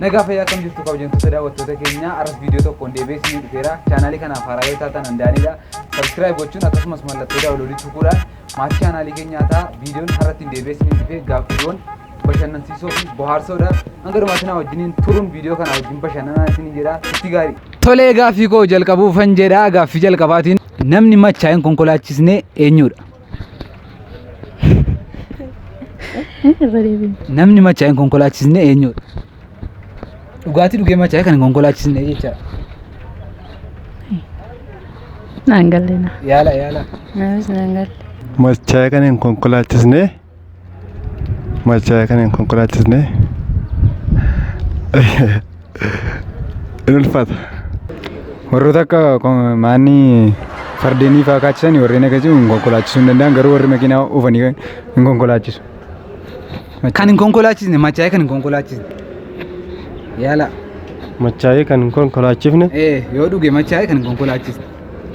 Nagaa fayyaa kam jirtu kabajamtoota daawwattoota keenya aras viidiyoo tokkoon deebi'ee dhufeera. Chaanaalii kanaaf haaraa yoo taatan Daaniidha. Subscribe gochuun akkasumas mallattoo daawwachuu tuquudhaan maatii chaanaalii keenyaa ta'a. Viidiyoon har'atti deebi'ee dhufee gaaffiiwwan bashannansiisoo fi bohaarsoodha. Hanga dhumaatti wajjiniin turuun viidiyoo kana wajjin bashannanaa isin jedha. Itti gaarii. Tolee gaaffii koo jalqabuufan jedha. Gaaffii jalqabaatiin namni machaa'een konkolaachisne eenyudha? Namni machaa'een konkolaachisne eenyudha? Dhugaatii dhugee machaa'ee kan konkolaachisne jechaadha. Naangalleena. Yaala. Naangalle. Machaa'ee kan konkolaachisne. Machaa'ee kan konkolaachisne. Ulfaata. Warroota akka maanii fardeenii fa'aa kaachisan warreen akkasii konkolaachisuu hin danda'an garuu warri makiinaa oofanii hin konkolaachisu. Kan hin konkolaachisne machaa'ee kan hin konkolaachisne. Yaala. Machaa'ee kan konkolaachifne. Yoo dhuge machaa'ee kan konkolaachisne.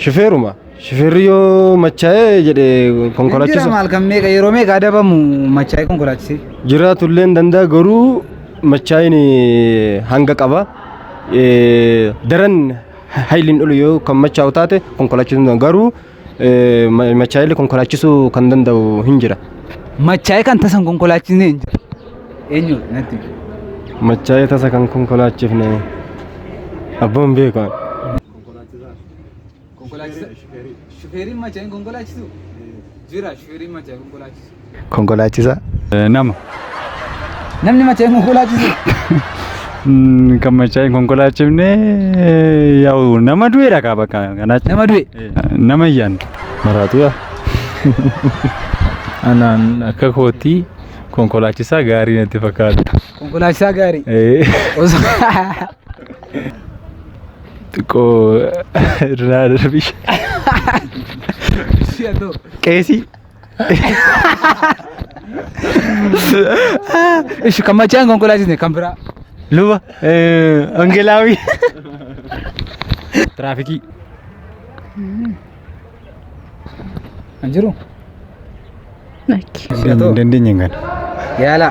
Shifeeruma. Shifeerri yoo machaa'ee jedhee konkolaachisu. Jira maal kan meeqa yeroo meeqa adabamu machaa'ee konkolaachisee? Jiraatullee hin danda'a garuu machaa'een hanga qaba. Daran hayliin dhulu yoo kan machaa'u taate konkolaachisuu garuu machaa'ee konkolaachisuu kan danda'u hin jira. Machaa'ee kan tasan konkolaachisne hin jira. Eenyudha natti? Machaa'ee tasa kan konkolaachifne abboon beekan. Shufeeriin machaa'een konkolaachisu? Jira shufeeriin machaa'ee konkolaachisu. Konkolaachisa. Nama. Namni machaa'een konkolaachisu? Kan machaa'een konkolaachifne yaa'u nama du'eedha kaa bakka kanaatti. Nama du'e? Nama iyyaan. Maraatuudha. Anaan akka kootii konkolaachisaa gaarii natti fakkaata. Konkolaachisaa gaarii? Xiqqoo irraa darbii. Qeesii. Ishi kan machaa'een konkolaachisne kan biraa? Luba. Angelaawii. Tiraafikii. Kan jiru? Dandeenye kan. Yaala.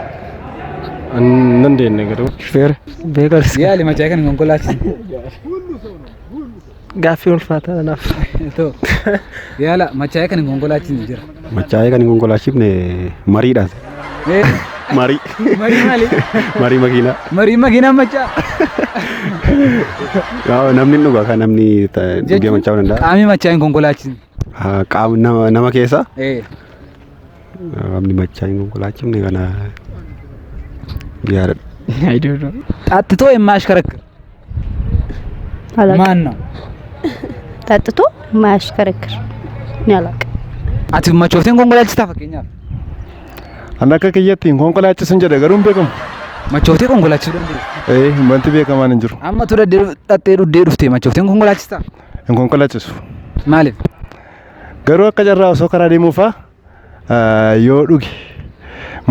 An dandeenye garuu. Shufeera. Beekas. Yaali machaa'ee kan konkolaachisne. Gaaffii ulfaataa kanaaf. Yaala machaa'ee kan konkolaachisne jira. Machaa'ee kan konkolaachifne mariidhaan. Marii. Marii maali? Marii makiinaa. Marii makiinaa machaa. Namni dhugaa kan namni dhugee machaa'uu danda'a. Qaamni machaa'een konkolaachisne. Qaama nama keessa. Namni machaa'een konkolaachifne kana yaadadha. ጠጥቶ የማያሽከረክር ማን ነው? ጠጥቶ የማያሽከረክር ያላቅ አቲ ማቾፍቴን ኮንኮላችታ ፈቀኛል አንዳከ ከየት ኮንኮላችስን ጀደ ገሩን በቀም ማቾፍቴ ኮንኮላችስ ደንዴ ወንት በቀማን እንጅሩ አማ ቱደ ጠጤ ዱዴ ዱፍቴ ማቾፍቴን ኮንኮላችታ ኮንኮላችስ ማለት ገሩ አከጀራው ሶ ከራ ዲሙፋ ዮ ዱጊ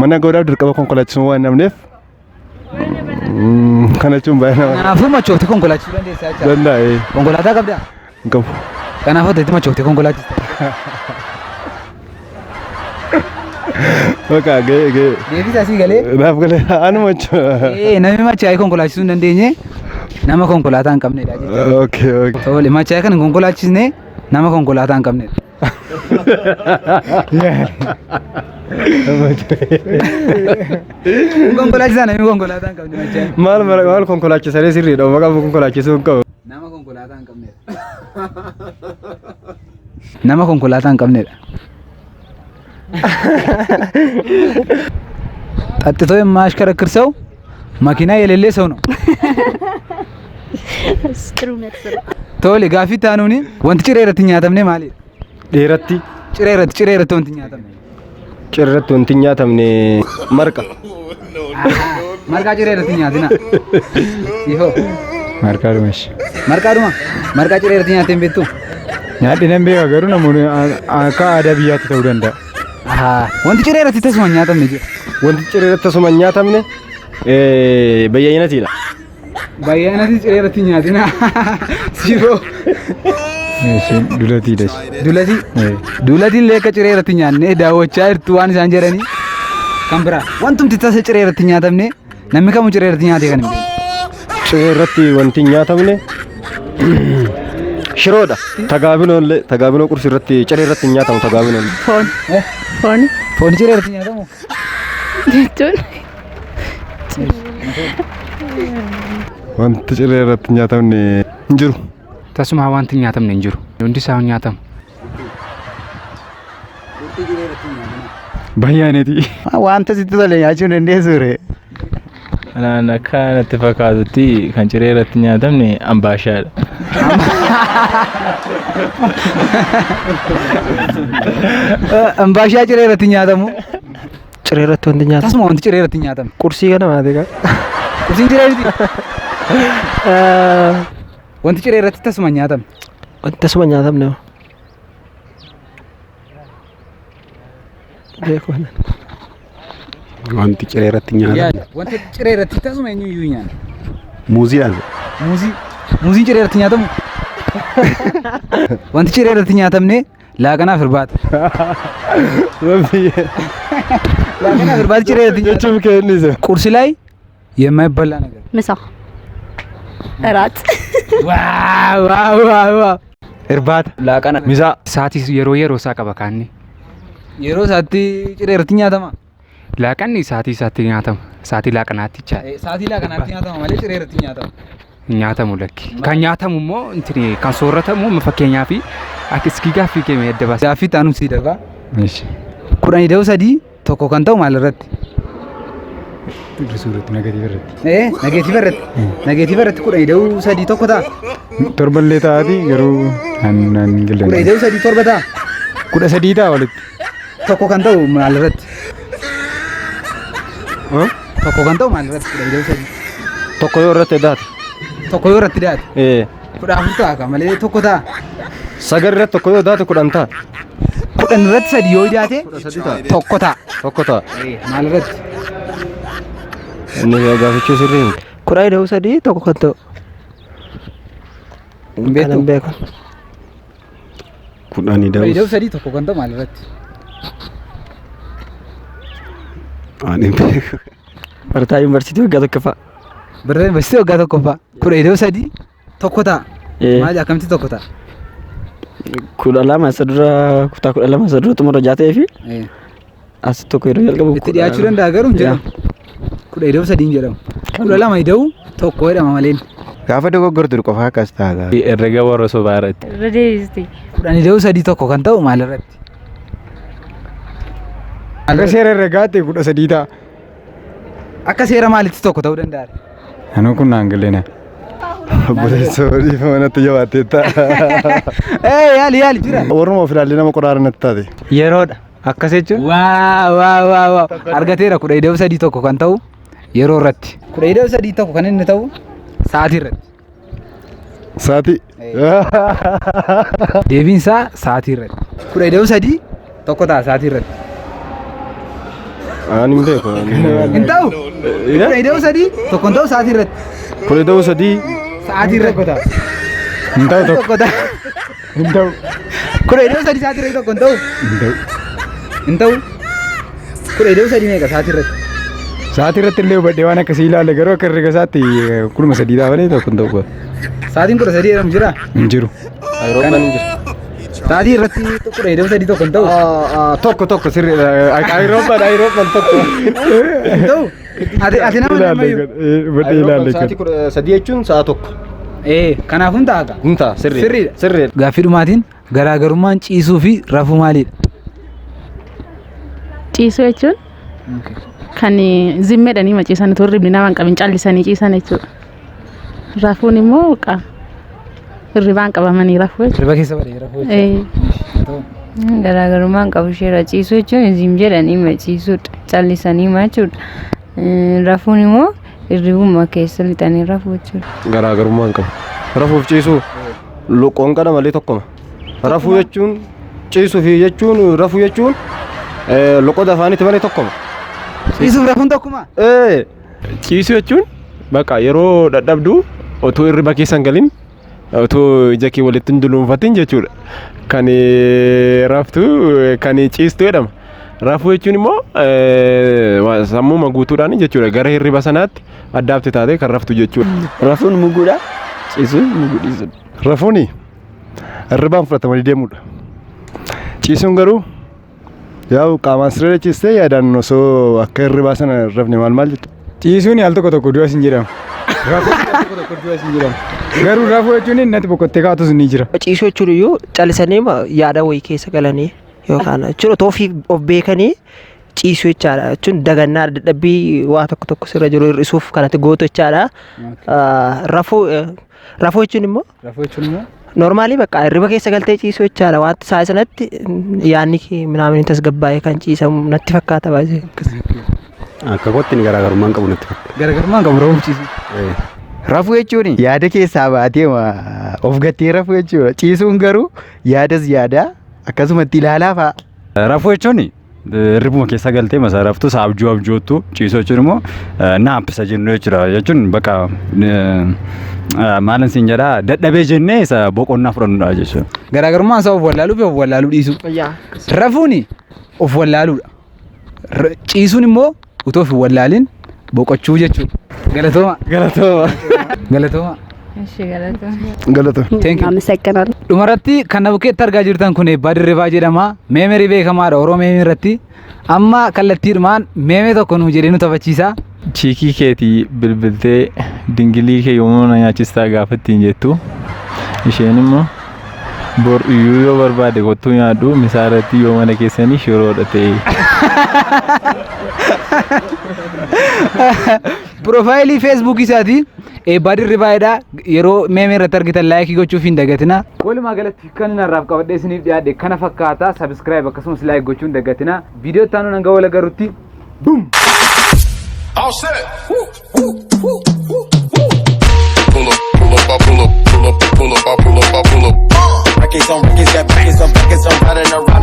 መና ጎዳው ድርቀበ ኮንኮላችስ ዋና ምነፍ kanachuun baay'ee kanaafuu machoofte konkolaachisuu dandeessaa jechuudha. Danda'e. Konkolaataa qabdaa? Hin qabu. Kanaafuu ta'etti machoofte konkolaachista. Bakka ga'ee. Deebisa asii galee? Naaf galee anu machoofte. Namni machaa'ee konkolaachisuu hin dandeenye nama konkolaataa hin qabnedha jechuudha. Okay. Tole machaa'ee kan konkolaachisne nama konkolaataa hin qabnedha. Konkolaachisaa namni konkolaataa hin qabne machaa'ee. Maal konkolaachisaa sirriidha maqaa konkolaachisuu hin qabu. Nama konkolaataa hin qabnedha. Nama konkolaataa hin qabnedha. ጠጥቶ የማያሽከረክር ሰው መኪና የሌለ ሰው ነው። ቶሊ ጋፊ ታኑኒ ወንት ጭሬረት ኛተምኔ ማሊ ዴረቲ ጭሬረት ወንት ኛተምኔ ጭሬረት ወንት ኛተምኔ መርቃ ጭሬረት ኛትና ይሆ መርቃ ጭሬረት ኛተም ቤቱ ያዲ ነምቤ ጋሩ ነሙኒ አካ አዳብያት ተው ደንዳ ወንት ጭሬረት ተስማ ኛተምኔ ወንት ጭሬረት ተስማ ኛተምኔ በየአይነት ይላል በየአይነት ጭሬረት ኛትና ሲሮ Dulati das. Dulati leka cireerratti nyaanne daawwachaa jirtu waan isaan jedhanii kan biraa wantumti tasa cireerratti nyaatamne namni kamuu cireerratti nyaatee kan hin beekne. ciree irratti wanti nyaatamne shiroodha. Tagaabinoo qursi irratti ciree irratti nyaatamu tagaabinoon. Fooni. Foon ciree irratti nyaatamu. Jechuun. Wanti ciree irratti nyaatamne hin jiru. Tasuma wanti nyaatamne hin jiru. Hundi isaa nyaatamu. Bayyaaneeti. Wanta sitti tole nyaachuu dandeessu ree. Anaan akka natti fakkaatutti kan ciree irratti nyaatamne ambaashaadha. Ambaashaa ciree irratti nyaatamu. Ciree irratti wanti nyaatamu. Tasuma wanti ciree irratti nyaatamu. Qursii kana maatee kaa. Qursiin ciree irratti. Wanti ciree irratti tasuma nyaatamu. Wanti tasuma nyaatamne. Wanti ciree irratti nyaatamu. Wanti ciree irratti tasuma eenyuyyuu nyaata. Muuziidhaan. Muuziin ciree irratti nyaatamu. Wanti ciree irratti nyaatamne laaqanaaf irbaata. Laaqanaaf irbaata ciree irratti Jechuun kennise. ቁርስ ላይ የማይበላ ነገር ምሳ እራት ዋው Irbaata. laaqana Misaa. Saatii yeroo isaa qaba kaanni. yeroo isaatti ciree irratti nyaatama. Laaqanni saatii isaatti nyaatama. Saatii laaqanaatti chaa'e. Saatii laaqanaatti nyaatama malee ciree irratti nyaatama. Nyaatamu lakki. Kan nyaatamu immoo intini kan soorratamu fakkeenyaaf akka iskii gaaffii keemee adda baasa. Gaaffii taanuu sii darbaa. Eeshi. 13 tokko kan ta'u maal irratti? Suuratti negatiiva irratti. Negeetiiva irratti. Negeetiiva irratti 13 tokko ta'a. Torballee taa'ati garuu naan gillee. 13 torba ta'a. 13 ta'a walitti. Tokko kan ta'u maal irratti? Tokko kan ta'u maal irratti? 13. Tokko yoo irratti daate. Tokko yoo irratti daate. 14 ta'a kan malee tokko ta'a. Sagal irratti tokko yoo daate 10 ta'a. 10 irratti 3 yoo daate tokko ta'a. Tokko ta'a. Maal irratti? Inni gaafachuu sirrii. 13 tokko kan ta'u. Kanan beeku. 13 tokko kan ta'u maal irratti? Ani beeku. Barataa yuunivarsiitii waggaa tokkoffaa. Barataa yuunivarsiitii waggaa tokkoffaa. 13 tokko ta'a. Maali akkamitti tokko ta'a? 12 isa dura kutaa 12 isa dura xumura jaatee fi as tokko yeroo jalqabu itti dhiyaachuu danda'a garuu hin jedhamu. 13 hin jedhamu. 12 ida'u tokko jedhama malee. Gaafa dogoggortu qofa akkas ta'a. Herrega warra sobaa irratti. irra deebiste. 13 tokko kan ta'u maal irratti? Akka seera herregaatti 13 ta'a. Akka seera maalitti tokko ta'uu danda'a? Anuu kun naan gilleena. Buleessoo dhiifama natti jabaattee ta'a. Yaali jira. Oromoo filaallee nama qoraara natti taate. Yeroodha. Akkas jechuun. Waa. Argateera 13 tokko kan ta'u yeroo irratti. 13 tokko kan inni ta'u sa'aatii irratti. Sa'aatii. Deebiin isaa sa'aatii irratti. 13 tokko ta'a sa'aatii irratti. Ani hin beeku. Hin ta'u. 13 tokko hin ta'u sa'aatii irratti. 13 Sa'aatii irratti. Hin ta'u tokko. Tokko ta'a. Hin ta'u. 13 sa'aatii irratti tokko hin ta'u. Hin ta'u. 13 meeqa sa'aatii irratti? Sa'aatii irratti illee hubadhee waan akkasii ilaalle garuu akka herrega isaatti 13 ta'a malee tokko hin ta'u. Sa'aatiin 13 jedhamu jira? Hin jiru. Ayirooppaan hin jiru. Sa'aatii irratti 13 tokko hin ta'u. Tokko sirrii. Ayirooppaan tokko. Hin ta'u. Ati nama namayyuu. Hubadhee ilaalle. Sa'aatii 13 jechuun sa'a tokko. Kanaafuu hin ta'a. Hin ta'a sirriidha. Sirriidha. Gaaffii dhumaatiin garaagarummaan ciisuu fi rafuu maalidha? Ciisuu jechuun kan zimmeedhanii maciisan turri nama hin qabin callisanii ciisan jechuudha. Rafuun immoo hirribaan qabamanii rafuu jechuudha. Hirriba keessa badee rafuu jechuudha. Garaagarummaan qabu isheerra ciisuu jechuun zim jedhanii maciisuudha. Callisanii jechuudha. Rafuun immoo hirribuma keessa lixanii rafuu jechuudha. Garaagarummaan qabu. Rafuuf ciisuu loqoon qana malee tokkoma. Rafuu jechuun ciisuu fi jechuun rafuu jechuun loqoda afaanitti malee tokkoma. Ciisuuf rafuun tokkuma? Ciisuu jechuun bakka yeroo dadhabdu otoo hirriba keessa hin galin otoo ija kee walitti hin dunuunfatin jechuudha. Kan raftu kan ciistu jedhama. Rafuu jechuun immoo sammuma guutuudhaan jechuudha gara hirriba sanaatti addaabte taatee kan raftu jechuudha. Rafuun muguudha. Ciisuun mugudhiisudha. Rafuuni hirribaan fudhatamanii deemudha. Ciisuun garuu yaa'u qaamaan siree ciistee yaadaan osoo akka hirribaa sana rafne maal jettu. Ciisuun al tokko du'a sin jedhama. Rafuun al tokko du'a sin jedhama. Garuu rafuu jechuun innatti boqottee kaatus ni jira. Ciisuu jechuun iyyuu callisanii yaada wayii keessa galanii yookaan jechuun otoo of beekanii ciisuu jechaadha. Jechuun dagannaa dadhabbii waa tokko sirra jiru hir'isuuf kanatti gootu jechaadha. Rafuu jechuun immoo normaalii bakka hirriba keessa galtee ciisuu jechaadha. Wanti isaa sanatti yaadni kee minaamin tasgabbaa'ee kan ciisamu natti fakkaata baay'ee. Akka kootti ni garaagarummaan qabu natti fakkaata. Garaagarummaan qabu rafuu ciisu. Rafuu jechuun yaada keessaa baatee of gattee rafuu jechuudha. Ciisuun garuu yaadas yaada akkasumatti ilaalaa fa'a. Rafuu jechuun hirribuma keessa galtee masaa raftus abjoottu ciisuu jechuun immoo naappisa jennu jechuudha. Jechuun bakka maalan siin jedhaa dadhabee jennee isa boqonnaa fudhannudha jechuudha. Garaagarummaan isaa of wallaaluu fi of wallaaluu dhiisuu. Rafuuni of wallaaluudha. Ciisuun immoo utoo of wallaalin boqochuu jechuudha. Galatooma. Galatooma. Dhumarratti kan bukeetti argaa jirtan kun eebbaa dirribaa jedhama. Meemerii beekamaadha Oromoo irratti. Amma kallattiidhumaan meemee tokko nuu jedhee nu taphachiisa. Chiikii keetii bilbiltee dingilii kee yommuu na nyaachistaa gaafattiin jettu isheen immoo bor iyyuu yoo barbaade kottuu nyaadhu misaaratti yoo mana keessanii shiroodha ta'e. Profaayilii feesbuukii isaati eebbaa dirribaadha. Yeroo meemee irratti argitan laayikii gochuuf hin dagatina. Walumaa galatti kan inni har'aaf qabadhee isiniif dhiyaadhe kana fakkaata. Sabiskiraayib akkasumas laayik gochuu hin dagatina. Viidiyoo itti aanuun hanga wal agarrutti. Boom! All set. Pull up, I pull up. Records on records, got records on records, I'm riding around.